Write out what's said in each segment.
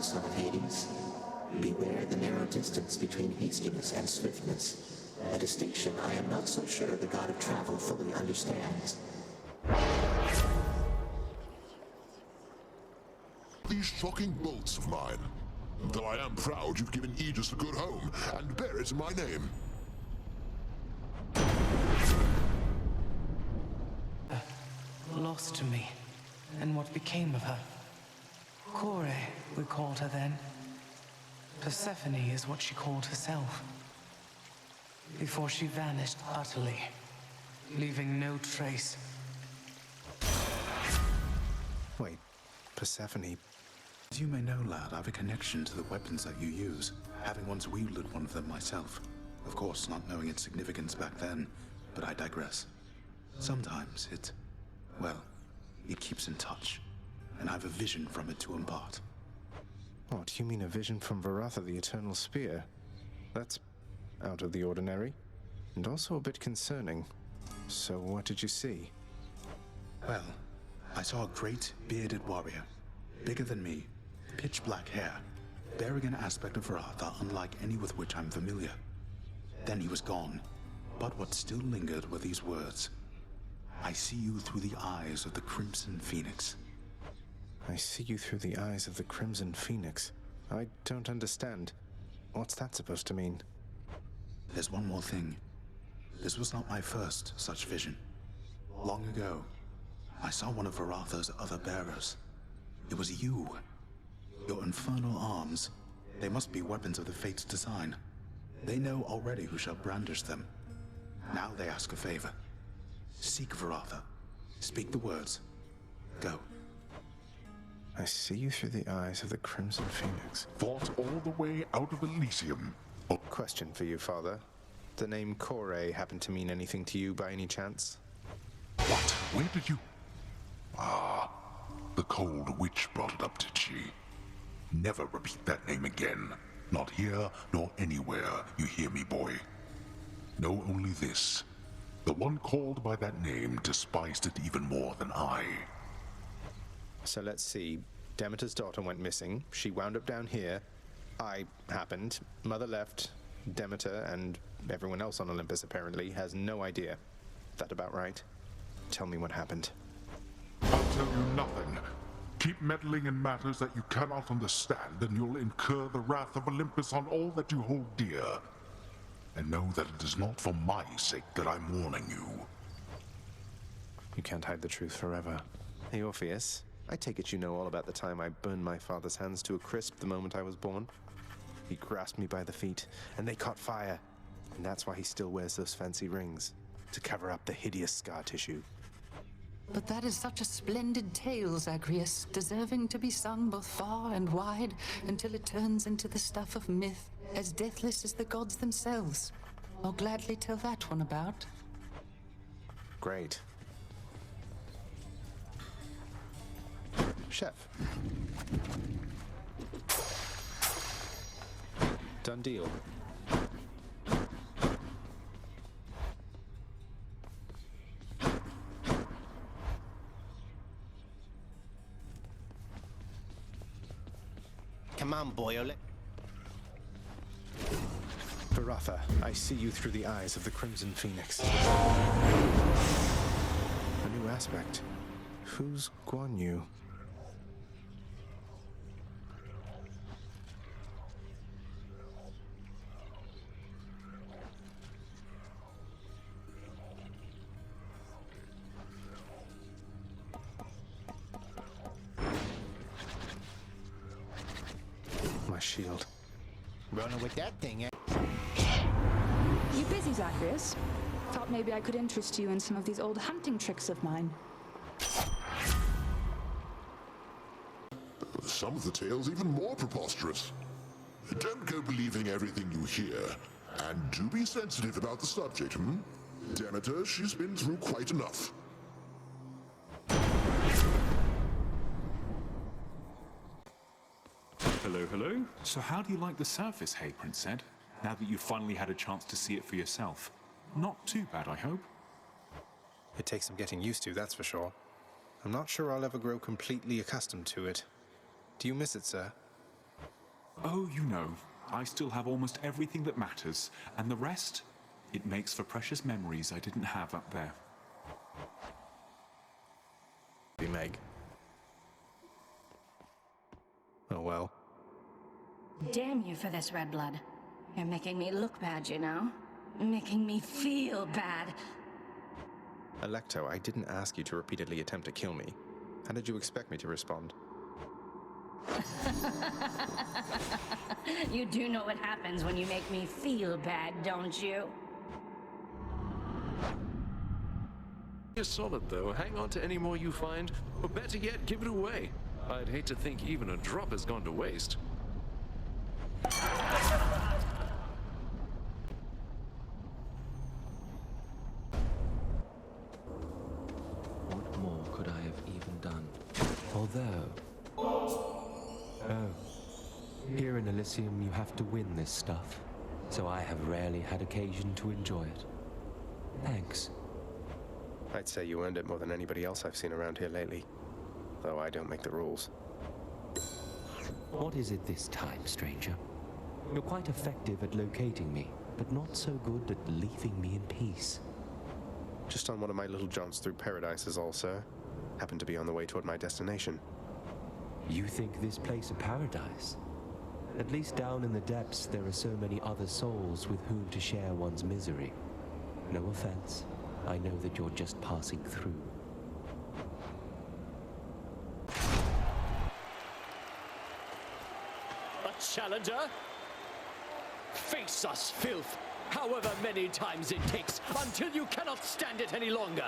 son of Hades. Beware the narrow distance between hastiness and swiftness, a distinction I am not so sure the god of travel fully understands. These shocking bolts of mine. Though I am proud you've given Aegis a good home, and bear it in my name. Lost to me, and what became of her? Kore, we called her then. Persephone is what she called herself. Before she vanished utterly, leaving no trace. Wait, Persephone? As you may know, lad, I have a connection to the weapons that you use, having once wielded one of them myself. Of course, not knowing its significance back then, but I digress. Sometimes it keeps in touch, and I have a vision from it to impart. What, you mean a vision from Varatha, the Eternal Spear? That's out of the ordinary, and also a bit concerning. So what did you see? Well, I saw a great, bearded warrior, bigger than me, pitch black hair, bearing an aspect of Varatha unlike any with which I'm familiar. Then he was gone, but what still lingered were these words. I see you through the eyes of the Crimson Phoenix. I see you through the eyes of the Crimson Phoenix. I don't understand. What's that supposed to mean? There's one more thing. This was not my first such vision. Long ago, I saw one of Varatha's other bearers. It was you. Your infernal arms. They must be weapons of the Fates' design. They know already who shall brandish them. Now they ask a favor. Seek Varatha. Speak the words. Go. I see you through the eyes of the Crimson Phoenix. Fought all the way out of Elysium. Oh, Question for you, Father. The name Kore happen to mean anything to you by any chance? what? Where did you... Ah, the cold witch brought it up, did she? Never repeat that name again. Not here, nor anywhere, you hear me, boy? Know only this. The one called by that name despised it even more than I. So let's see. Demeter's daughter went missing. She wound up down here. I happened. Mother left. Demeter and everyone else on Olympus apparently has no idea. That about right? Tell me what happened. I'll tell you nothing. Keep meddling in matters that you cannot understand, and you'll incur the wrath of Olympus on all that you hold dear. And know that it is not for my sake that I'm warning you. You can't hide the truth forever. Hey, Orpheus, I take it you know all about the time I burned my father's hands to a crisp the moment I was born. He grasped me by the feet, and they caught fire. And that's why he still wears those fancy rings, to cover up the hideous scar tissue. But that is such a splendid tale, Zagreus, deserving to be sung both far and wide until it turns into the stuff of myth, as deathless as the gods themselves. I'll gladly tell that one about. Great. Chef. Done deal. Come on, boy. Varatha, I see you through the eyes of the Crimson Phoenix. A new aspect. Who's Guan Yu? My shield. Running with that thing, eh? You busy, Zagreus? Thought maybe I could interest you in some of these old hunting tricks of mine. Some of the tales even more preposterous. Don't go believing everything you hear. And do be sensitive about the subject, Demeter, she's been through quite enough. Hello, hello. So how do you like the surface, hey, Prince Zed? Now that you've finally had a chance to see it for yourself. Not too bad, I hope. It takes some getting used to, that's for sure. I'm not sure I'll ever grow completely accustomed to it. Do you miss it, sir? Oh, you know, I still have almost everything that matters, and the rest, it makes for precious memories I didn't have up there. Be Meg. Oh well. Damn you for this, Redblood. You're making me look bad, you know? Making me feel bad. Alecto, I didn't ask you to repeatedly attempt to kill me. How did you expect me to respond? You do know what happens when you make me feel bad, don't you? You're solid, though. Hang on to any more you find, or better yet, give it away. I'd hate to think even a drop has gone to waste. What more could I have even done? Although... Oh. Here in Elysium you have to win this stuff, so I have rarely had occasion to enjoy it. Thanks. I'd say you earned it more than anybody else I've seen around here lately. Though I don't make the rules. What is it this time, stranger? You're quite effective at locating me, but not so good at leaving me in peace. Just on one of my little jaunts through paradise is all, sir. Happened to be on the way toward my destination. You think this place a paradise? At least down in the depths there are so many other souls with whom to share one's misery. No offense. I know that you're just passing through. A challenger? Face us, filth, however many times it takes, until you cannot stand it any longer.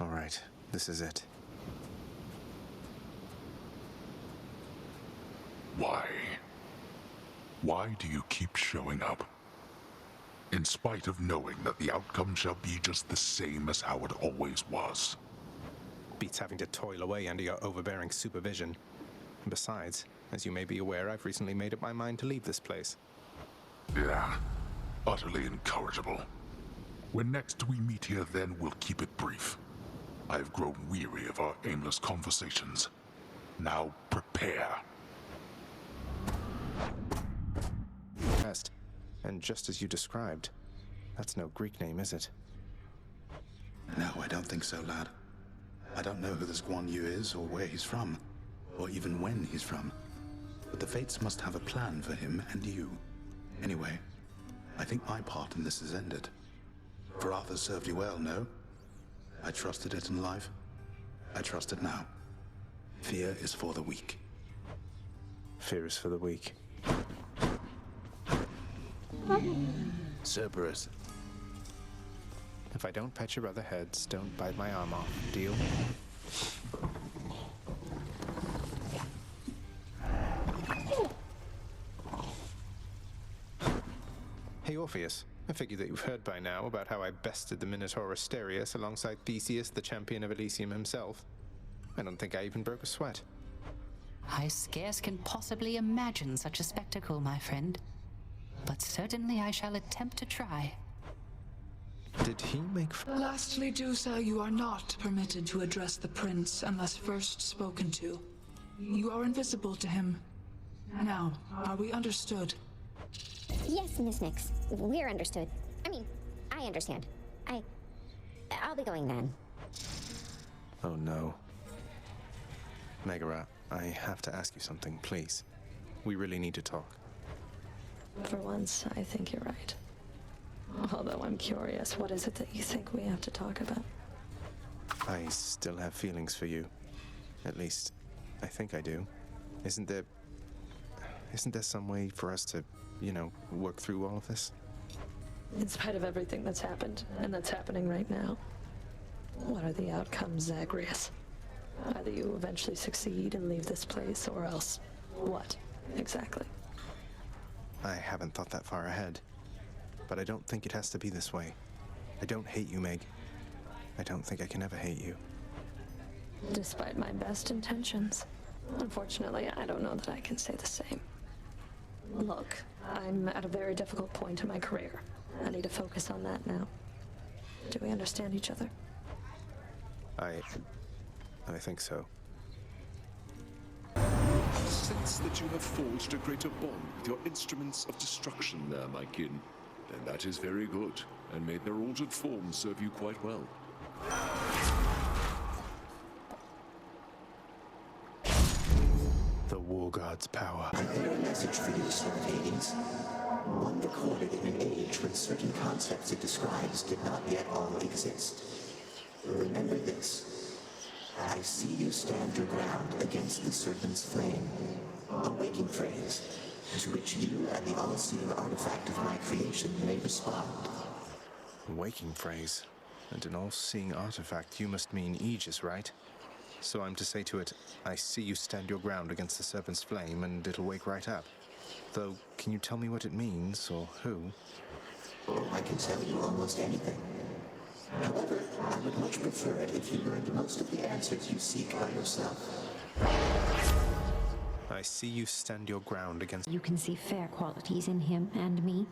All right, this is it. Why? Why do you keep showing up? In spite of knowing that the outcome shall be just the same as how it always was. Beats having to toil away under your overbearing supervision. And besides, as you may be aware, I've recently made up my mind to leave this place. Yeah, utterly incorrigible. When next we meet here, then we'll keep it brief. I have grown weary of our aimless conversations. Now prepare. Best. And just as you described. That's no Greek name, is it? No, I don't think so, lad. I don't know who this Guan Yu is, or where he's from, or even when he's from. But the Fates must have a plan for him and you. Anyway, I think my part in this is ended. Varatha served you well, no? I trusted it in life. I trust it now. Fear is for the weak. Fear is for the weak. Cerberus. If I don't pet your other heads, don't bite my arm off. Deal? Hey, Orpheus. I figure that you've heard by now about how I bested the Minotaur Asterius alongside Theseus, the champion of Elysium himself. I don't think I even broke a sweat. I scarce can possibly imagine such a spectacle, my friend. But certainly I shall attempt to try. Did he make... Lastly, Dusa, you are not permitted to address the prince unless first spoken to. You are invisible to him. Now, are we understood? Yes, Miss Nix. We're understood. I mean, I understand. I'll be going then. Oh no. Megara, I have to ask you something, please. We really need to talk. For once, I think you're right. Although I'm curious, what is it that you think we have to talk about? I still have feelings for you. At least, I think I do. Isn't there some way for us to, work through all of this? In spite of everything that's happened, and that's happening right now, what are the outcomes, Zagreus? Either you eventually succeed and leave this place, or else what, exactly? I haven't thought that far ahead. But I don't think it has to be this way. I don't hate you, Meg. I don't think I can ever hate you. Despite my best intentions. Unfortunately, I don't know that I can say the same. Look, I'm at a very difficult point in my career. I need to focus on that now. Do we understand each other? I think so. I sense that you have forged a greater bond with your instruments of destruction there, my kin. And that is very good, and may their altered forms serve you quite well. The War God's power. I have a message for you, Son of Hades. One recorded in an age when certain concepts it describes did not yet all exist. Remember this. I see you stand your ground against the serpent's flame. A waking phrase, to which you and the all-seeing artifact of my creation may respond. Waking phrase. And an all-seeing artifact, you must mean Aegis, right? So I'm to say to it, I see you stand your ground against the serpent's flame, and it'll wake right up. Though, can you tell me what it means, or who? Oh, I can tell you almost anything. However, I would much prefer it if you learned most of the answers you seek by yourself. I see you stand your ground against... You can see fair qualities in him and me.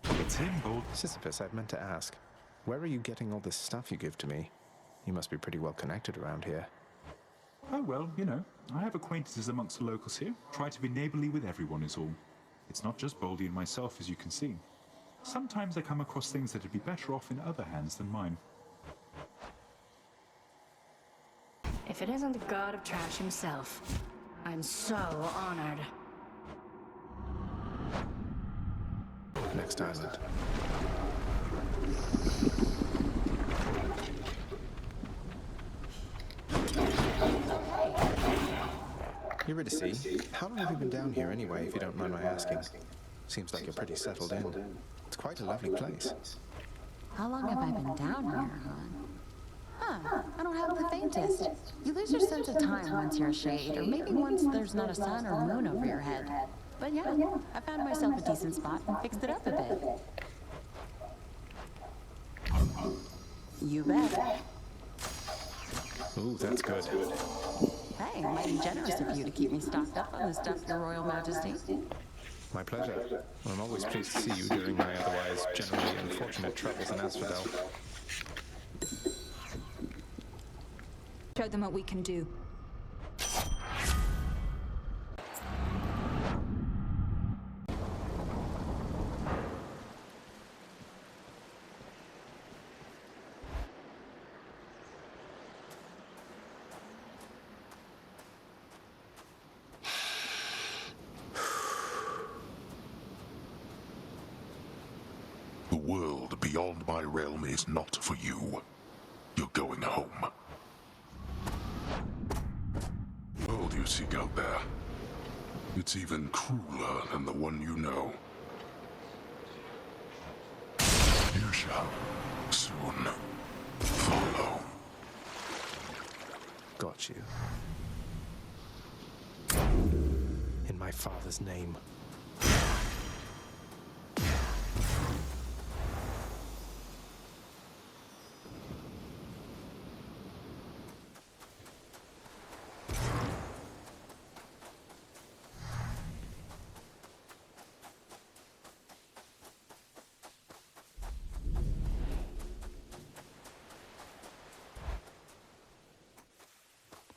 It's him, Gold. Sisyphus, I've meant to ask. Where are you getting all this stuff you give to me? You must be pretty well connected around here. Oh, well, you know, I have acquaintances amongst the locals here. Try to be neighborly with everyone is all. It's not just Baldy and myself, as you can see. Sometimes I come across things that would be better off in other hands than mine. If it isn't the god of trash himself, I'm so honored. Next island. Eurydice, how long have you been down here anyway, if you don't mind my asking? Seems like you're pretty settled in. It's quite a lovely place. How long have I been down here, huh? I don't have the faintest. You lose your sense of time once you're a shade, or maybe once there's not a sun or moon over your head. But yeah, I found myself a decent spot and fixed it up a bit. You bet. Ooh, that's good. Hey, mighty generous of you to keep me stocked up on this stuff, Your Royal Majesty. My pleasure. I'm always pleased to see you during my otherwise generally unfortunate troubles in Asphodel. Show them what we can do. The world beyond my realm is not for you. You're going home. World you seek out there. It's even crueler than the one you know. You shall soon follow. Got you. In my father's name.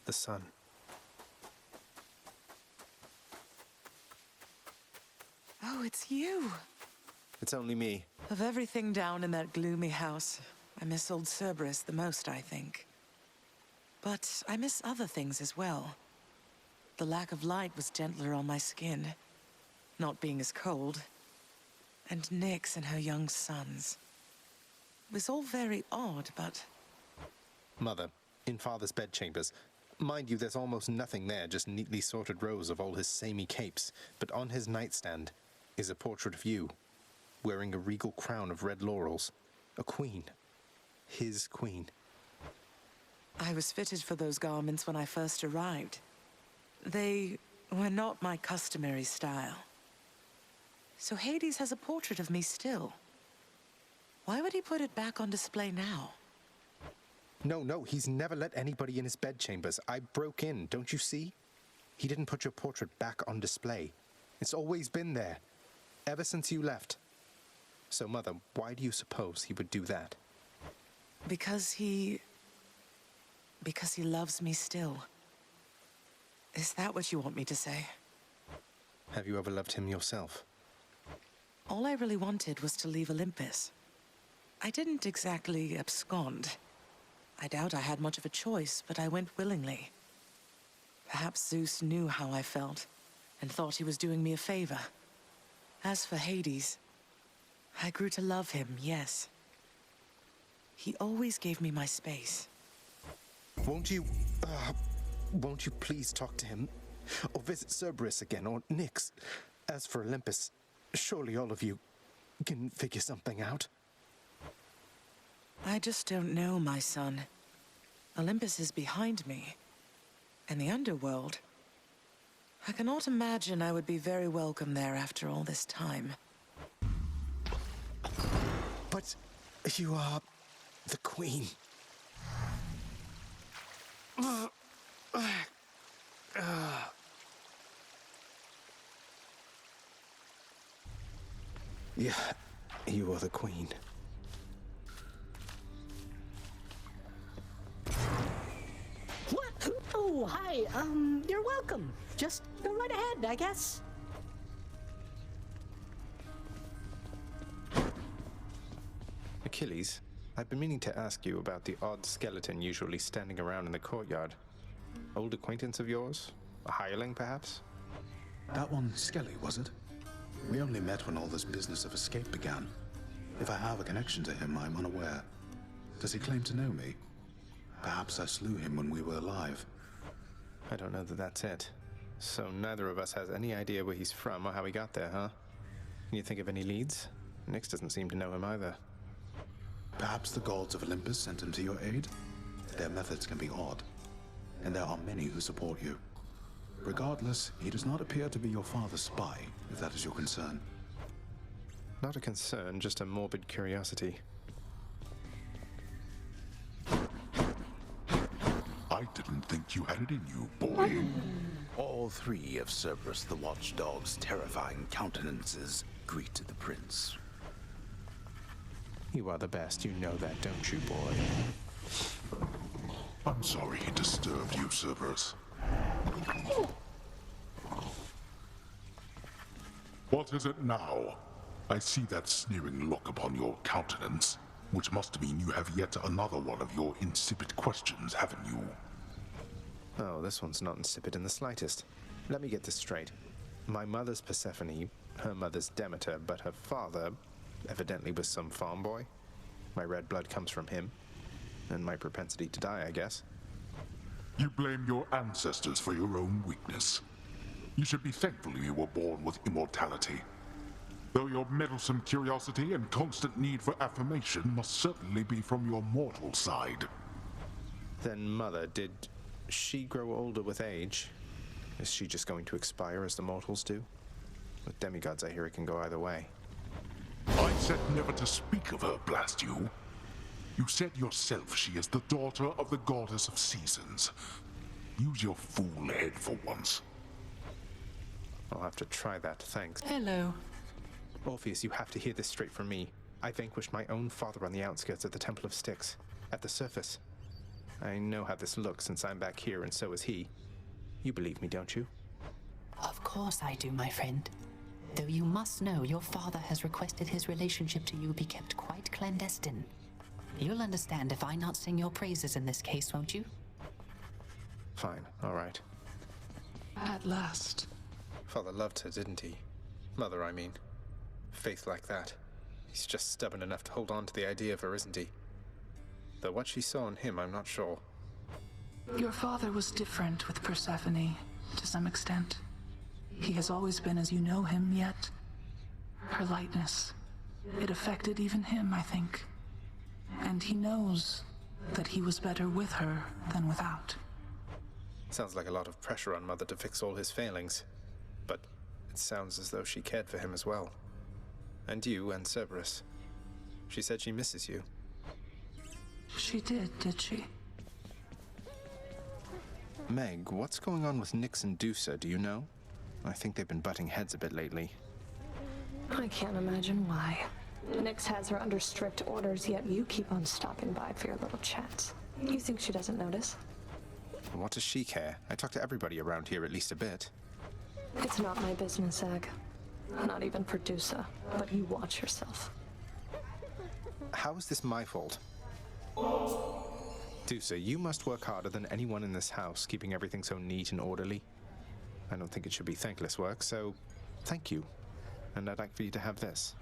The sun. Oh, it's you. It's only me. Of everything down in that gloomy house, I miss old Cerberus the most, I think. But I miss other things as well. The lack of light was gentler on my skin, not being as cold. And Nyx and her young sons. It was all very odd, but... Mother, in Father's bedchambers. Mind you, there's almost nothing there, just neatly sorted rows of all his samey capes. But on his nightstand is a portrait of you, wearing a regal crown of red laurels. A queen. His queen. I was fitted for those garments when I first arrived. They were not my customary style. So Hades has a portrait of me still. Why would he put it back on display now? No, he's never let anybody in his bedchambers. I broke in, don't you see? He didn't put your portrait back on display. It's always been there, ever since you left. So, Mother, why do you suppose he would do that? Because he loves me still. Is that what you want me to say? Have you ever loved him yourself? All I really wanted was to leave Olympus. I didn't exactly abscond. I doubt I had much of a choice, but I went willingly. Perhaps Zeus knew how I felt, and thought he was doing me a favor. As for Hades, I grew to love him, yes. He always gave me my space. Won't you please talk to him? Or visit Cerberus again, or Nyx? As for Olympus, surely all of you can figure something out. I just don't know, my son. Olympus is behind me. And the underworld. I cannot imagine I would be very welcome there after all this time. But you are the queen. Yeah, you are the queen. What? Oh, hi. You're welcome. Just go right ahead, I guess. Achilles, I've been meaning to ask you about the odd skeleton usually standing around in the courtyard. Old acquaintance of yours? A hireling, perhaps? That one Skelly, was it? We only met when all this business of escape began. If I have a connection to him, I'm unaware. Does he claim to know me? Perhaps I slew him when we were alive. I don't know that that's it. So neither of us has any idea where he's from or how he got there, huh? Can you think of any leads? Nyx doesn't seem to know him either. Perhaps the gods of Olympus sent him to your aid? Their methods can be odd, and there are many who support you. Regardless, he does not appear to be your father's spy, if that is your concern. Not a concern, just a morbid curiosity. I didn't think you had it in you, boy. All three of Cerberus the Watchdog's terrifying countenances greeted the prince. You are the best, you know that, don't you, boy? I'm sorry he disturbed you, Cerberus. What is it now? I see that sneering look upon your countenance, which must mean you have yet another one of your insipid questions, haven't you? Oh, this one's not insipid in the slightest. Let me get this straight. My mother's Persephone, her mother's Demeter, but her father evidently was some farm boy. My red blood comes from him, and my propensity to die, I guess. You blame your ancestors for your own weakness. You should be thankful you were born with immortality. Though your meddlesome curiosity and constant need for affirmation must certainly be from your mortal side. Then, Mother, did she grow older with age? Is she just going to expire as the mortals do? With demigods, I hear it can go either way. I said never to speak of her, blast you. You said yourself she is the daughter of the goddess of seasons. Use your fool head for once. I'll have to try that, thanks. Hello. Orpheus, you have to hear this straight from me. I vanquished my own father on the outskirts of the Temple of Styx, at the surface. I know how this looks since I'm back here, and so is he. You believe me, don't you? Of course I do, my friend. Though you must know your father has requested his relationship to you be kept quite clandestine. You'll understand if I not sing your praises in this case, won't you? Fine, all right. At last. Father loved her, didn't he? Mother, I mean. Faith like that. He's just stubborn enough to hold on to the idea of her, isn't he? Though what she saw in him, I'm not sure. Your father was different with Persephone, to some extent. He has always been as you know him, yet her lightness, it affected even him, I think. And he knows that he was better with her than without. Sounds like a lot of pressure on Mother to fix all his failings. But it sounds as though she cared for him as well. And you and Cerberus. She said she misses you. She did she? Meg, what's going on with Nyx and Dusa, do you know? I think they've been butting heads a bit lately. I can't imagine why. Nyx has her under strict orders, yet you keep on stopping by for your little chats. You think she doesn't notice? What does she care? I talk to everybody around here at least a bit. It's not my business, Zag. Not even for Dusa, but you watch yourself. How is this my fault? Dusa, you must work harder than anyone in this house, keeping everything so neat and orderly. I don't think it should be thankless work, so thank you. And I'd like for you to have this.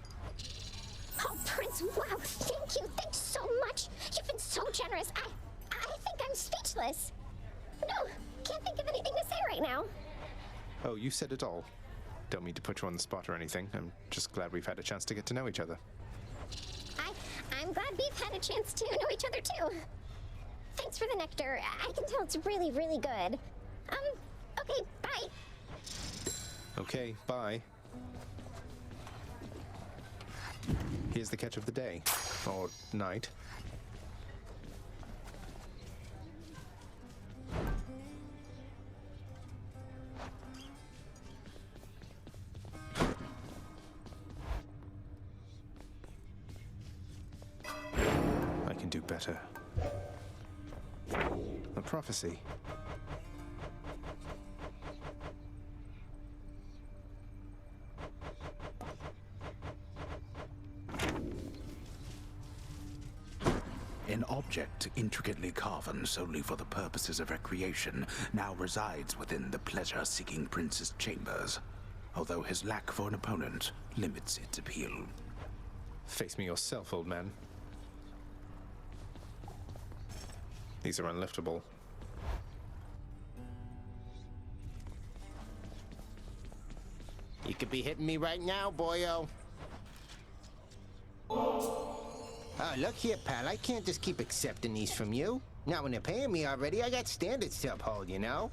Oh, Prince, wow, thank you. Thanks so much. You've been so generous. I think I'm speechless. No, can't think of anything to say right now. Oh, you said it all. Don't mean to put you on the spot or anything. I'm just glad we've had a chance to get to know each other. I'm glad we've had a chance to know each other, too. Thanks for the nectar. I can tell it's really, really good. Okay, bye. Okay, bye. Here's the catch of the day. Or night. I can do better. A prophecy. An object intricately carven solely for the purposes of recreation now resides within the pleasure-seeking prince's chambers, although his lack for an opponent limits its appeal. Face me yourself, old man. These are unliftable. You could be hitting me right now, boyo. Oh, look here, pal. I can't just keep accepting these from you. Not when they're paying me already. I got standards to uphold, you know?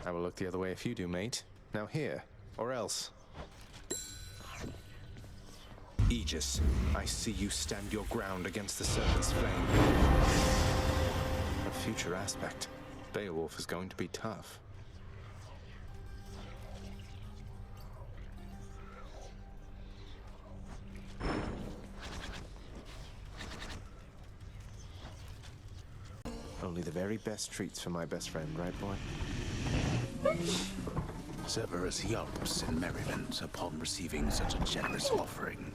I will look the other way if you do, mate. Now here, or else. Aegis, I see you stand your ground against the Serpent's flame. A future aspect. Beowulf is going to be tough. Only the very best treats for my best friend, right, boy? Cerberus yelps in merriment upon receiving such a generous offering.